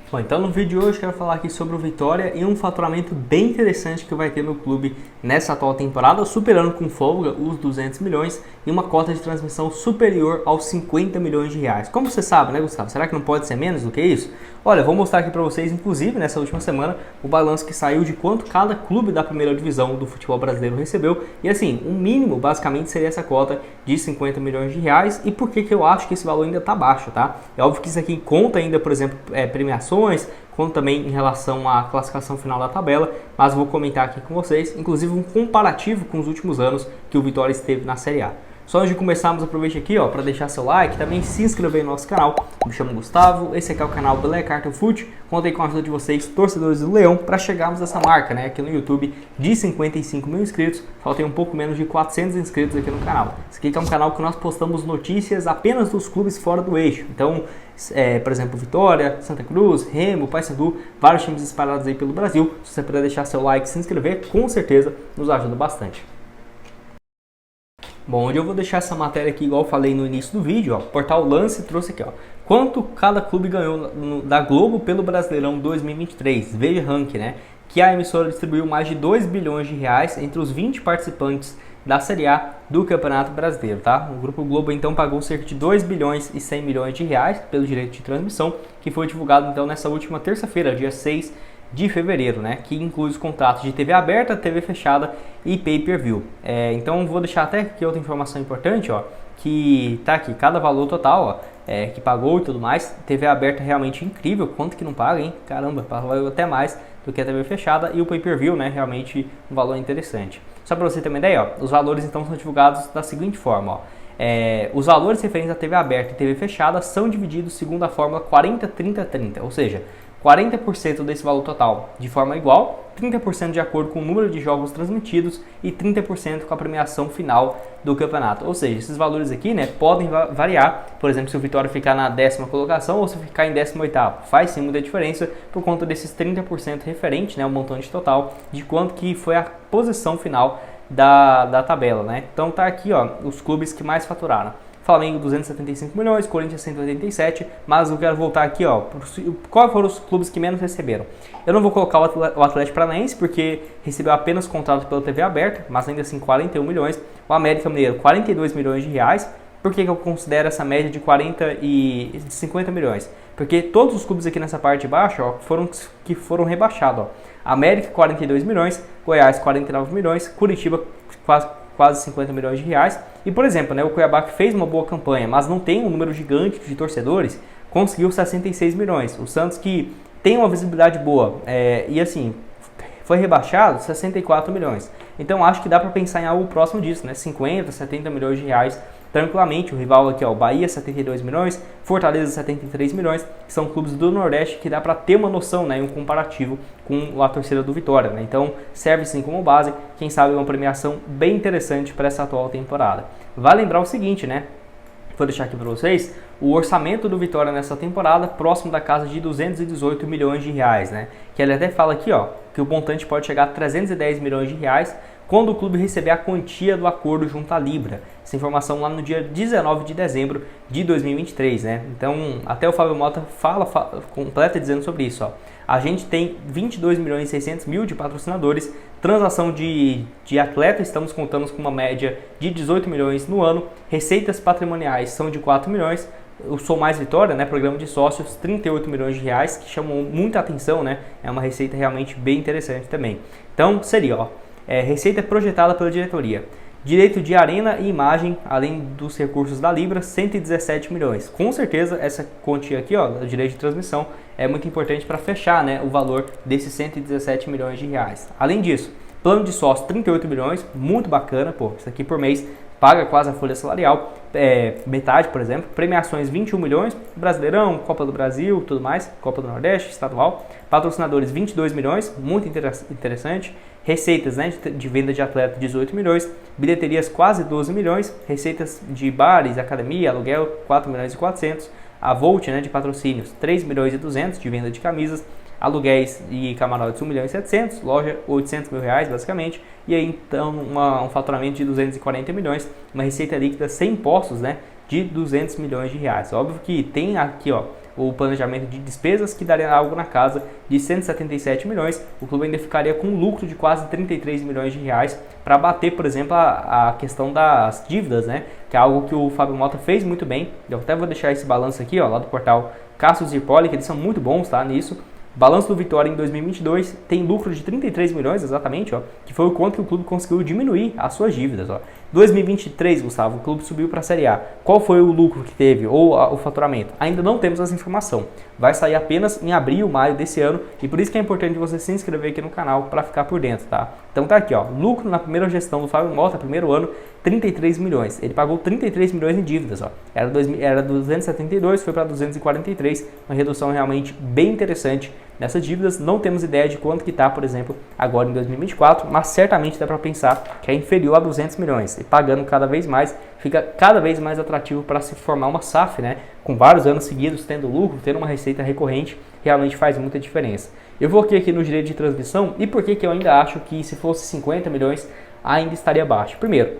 Bom, então no vídeo de hoje eu quero falar aqui sobre o Vitória e um faturamento bem interessante que vai ter no clube nessa atual temporada, superando com folga os 200 milhões e uma cota de transmissão superior aos 50 milhões de reais. Como você sabe, né, Gustavo? Será que não pode ser menos do que isso? Olha, vou mostrar aqui para vocês, inclusive, nessa última semana, o balanço que saiu de quanto cada clube da primeira divisão do futebol brasileiro recebeu. E assim, o mínimo, basicamente, seria essa cota de 50 milhões de reais. E por que eu acho que esse valor ainda está baixo, tá? É óbvio que isso aqui conta ainda, por exemplo, premiações, conta também em relação à classificação final da tabela, mas vou comentar aqui com vocês, inclusive um comparativo com os últimos anos que o Vitória esteve na Série A. Só antes de começarmos, aproveite aqui para deixar seu like, também se inscrever no nosso canal. Me chamo Gustavo, esse aqui é o canal Black Carton Foot. Contei com a ajuda de vocês, torcedores do Leão, para chegarmos a essa marca, né, aqui no YouTube de 55 mil inscritos. Faltam um pouco menos de 400 inscritos aqui no canal. Esse aqui é um canal que nós postamos notícias apenas dos clubes fora do eixo. Então, por exemplo, Vitória, Santa Cruz, Remo, Paysandu, vários times espalhados aí pelo Brasil. Se você puder deixar seu like e se inscrever, com certeza nos ajuda bastante. Bom, onde eu vou deixar essa matéria aqui, igual eu falei no início do vídeo, o Portal Lance trouxe aqui, quanto cada clube ganhou da Globo pelo Brasileirão 2023, veja ranking, né? Que a emissora distribuiu mais de 2 bilhões de reais entre os 20 participantes da Série A do Campeonato Brasileiro, tá? O Grupo Globo então pagou cerca de 2 bilhões e 100 milhões de reais pelo direito de transmissão, que foi divulgado então nessa última terça-feira, dia 6 de fevereiro, né, que inclui os contratos de TV aberta, TV fechada e pay-per-view. Então vou deixar até aqui outra informação importante, que tá aqui, cada valor total, que pagou e tudo mais. TV aberta realmente incrível, quanto que não paga, hein? Caramba, pagou até mais do que a TV fechada, e o pay-per-view, né, realmente um valor interessante. Só para você ter uma ideia, os valores então são divulgados da seguinte forma, os valores referentes à TV aberta e TV fechada são divididos segundo a fórmula 40-30-30, ou seja, 40% desse valor total de forma igual, 30% de acordo com o número de jogos transmitidos e 30% com a premiação final do campeonato. Ou seja, esses valores aqui, né, podem variar. Por exemplo, se o Vitória ficar na 10ª colocação ou se ficar em 18º. Faz sim muita diferença por conta desses 30% referente, né, o montante total de quanto que foi a posição final da tabela, né? Então tá aqui, os clubes que mais faturaram. Flamengo 275 milhões, Corinthians 187, mas eu quero voltar aqui, quais foram os clubes que menos receberam. Eu não vou colocar o Atlético Paranaense, porque recebeu apenas contrato pela TV aberta, mas ainda assim 41 milhões. O América Mineiro, 42 milhões de reais. Por que eu considero essa média de 40 e de 50 milhões? Porque todos os clubes aqui nessa parte de baixo, foram rebaixados. América, 42 milhões, Goiás, 49 milhões, Curitiba, quase 50 milhões de reais. E, por exemplo, né, o Cuiabá, que fez uma boa campanha, mas não tem um número gigante de torcedores, conseguiu 66 milhões. O Santos, que tem uma visibilidade boa, e assim, foi rebaixado, 64 milhões. Então, acho que dá para pensar em algo próximo disso, né? 50, 70 milhões de reais, tranquilamente. O rival aqui, o Bahia, 72 milhões, Fortaleza, 73 milhões, que são clubes do Nordeste que dá para ter uma noção, né, um comparativo com a torcida do Vitória, né? Então, serve sim como base, quem sabe uma premiação bem interessante para essa atual temporada. Vale lembrar o seguinte, né? Vou deixar aqui para vocês o orçamento do Vitória nessa temporada, próximo da casa de 218 milhões de reais, né? Que ele até fala aqui, que o montante pode chegar a 310 milhões de reais quando o clube receber a quantia do acordo junto à Libra. Essa informação lá no dia 19 de dezembro de 2023, né? Então, até o Fábio Mota completa dizendo sobre isso, A gente tem 22 milhões e 600 mil de patrocinadores, transação de atleta, estamos contando com uma média de 18 milhões no ano, receitas patrimoniais são de 4 milhões, o Sou Mais Vitória, né, programa de sócios, 38 milhões de reais, que chamam muita atenção, né? É uma receita realmente bem interessante também. Então, seria, receita projetada pela diretoria. Direito de arena e imagem, além dos recursos da Libra, 117 milhões. Com certeza, essa quantia aqui, do direito de transmissão, é muito importante para fechar, né, o valor desses 117 milhões de reais. Além disso, plano de sócio, 38 milhões, muito bacana, isso aqui por mês paga quase a folha salarial, metade, por exemplo. Premiações, 21 milhões, Brasileirão, Copa do Brasil, tudo mais, Copa do Nordeste, estadual. Patrocinadores, 22 milhões, muito interessante. Receitas, né, de venda de atleta, 18 milhões. Bilheterias, quase 12 milhões. Receitas de bares, academia, aluguel, 4 milhões e 400. A Volt, né, de patrocínios, 3 milhões e 200 de venda de camisas. Aluguéis e camarotes, 1 milhão e 700, loja 800 mil reais basicamente, e aí então um faturamento de 240 milhões, uma receita líquida sem impostos, né, de 200 milhões de reais. Óbvio que tem aqui o planejamento de despesas, que daria algo na casa de 177 milhões. O clube ainda ficaria com um lucro de quase 33 milhões de reais para bater, por exemplo, a questão das dívidas, né? Que é algo que o Fábio Mota fez muito bem. Eu até vou deixar esse balanço aqui, ó, lá do portal Cassius Zirpoli, que eles são muito bons, tá, nisso. Balanço do Vitória em 2022 tem lucro de 33 milhões, exatamente, ó, que foi o quanto que o clube conseguiu diminuir as suas dívidas. Ó. 2023, Gustavo, o clube subiu para a Série A. Qual foi o lucro que teve ou o faturamento? Ainda não temos essa informação. Vai sair apenas em abril, maio desse ano, e por isso que é importante você se inscrever aqui no canal para ficar por dentro, tá? Então tá aqui, ó, lucro na primeira gestão do Fábio Mota, primeiro ano, 33 milhões. Ele pagou 33 milhões em dívidas, ó. Era 272, foi para 243, uma redução realmente bem interessante nessas dívidas. Não temos ideia de quanto que está, por exemplo, agora em 2024, mas certamente dá para pensar que é inferior a 200 milhões. E pagando cada vez mais, fica cada vez mais atrativo para se formar uma SAF, né? Com vários anos seguidos tendo lucro, tendo uma receita recorrente, realmente faz muita diferença. Eu vou aqui no direito de transmissão e por que eu ainda acho que se fosse 50 milhões ainda estaria baixo. Primeiro,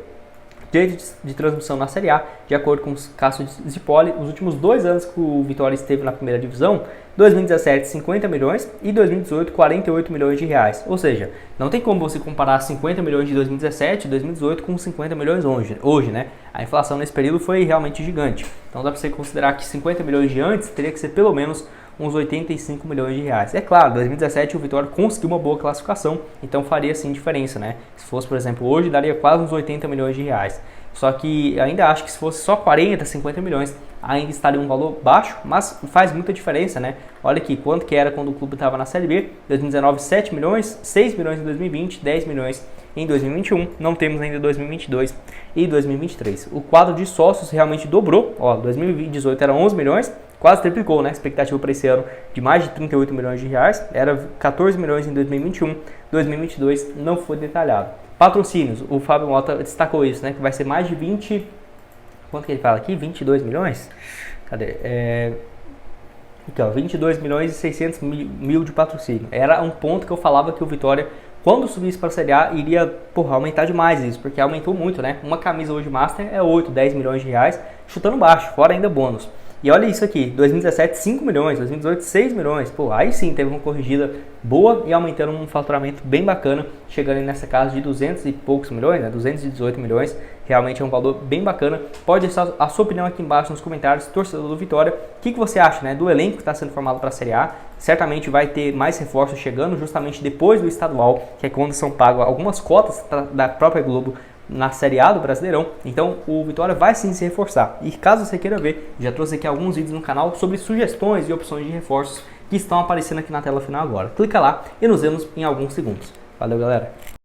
direito de transmissão na Série A, de acordo com o Cassius Zirpoli, os últimos 2 anos que o Vitória esteve na primeira divisão, 2017 50 milhões e 2018 48 milhões de reais. Ou seja, não tem como você comparar 50 milhões de 2017 e 2018 com 50 milhões hoje, né? A inflação nesse período foi realmente gigante. Então dá para você considerar que 50 milhões de antes teria que ser pelo menos uns 85 milhões de reais. É claro, em 2017 o Vitória conseguiu uma boa classificação, então faria sim diferença, né? Se fosse, por exemplo, hoje, daria quase uns 80 milhões de reais. Só que ainda acho que se fosse só 40, 50 milhões, ainda estaria um valor baixo, mas faz muita diferença, né? Olha aqui, quanto que era quando o clube estava na Série B, 2019 7 milhões, 6 milhões em 2020, 10 milhões em 2021, não temos ainda 2022 e 2023. O quadro de sócios realmente dobrou, ó, 2018 era 11 milhões, quase triplicou, né? Expectativa para esse ano de mais de 38 milhões de reais, era 14 milhões em 2021, 2022 não foi detalhado. Patrocínios, o Fábio Mota destacou isso, né? Que vai ser mais de 20... Quanto que ele fala aqui? 22 milhões? Cadê? Aqui, ó, 22 milhões e 600 mil de patrocínio. Era um ponto que eu falava que o Vitória, quando subisse para a Série A, iria, aumentar demais isso, porque aumentou muito, né? Uma camisa hoje Master é 8, 10 milhões de reais, chutando baixo, fora ainda bônus. E olha isso aqui, 2017 5 milhões, 2018 6 milhões, aí sim teve uma corrigida boa e aumentando um faturamento bem bacana, chegando nessa casa de 200 e poucos milhões, né, 218 milhões, realmente é um valor bem bacana. Pode deixar a sua opinião aqui embaixo nos comentários, torcedor do Vitória, o que você acha, né, do elenco que está sendo formado para a Série A? Certamente vai ter mais reforços chegando justamente depois do estadual, que é quando são pagas algumas cotas da própria Globo na Série A do Brasileirão, então o Vitória vai sim se reforçar. E caso você queira ver, já trouxe aqui alguns vídeos no canal sobre sugestões e opções de reforços que estão aparecendo aqui na tela final agora. Clica lá e nos vemos em alguns segundos. Valeu, galera!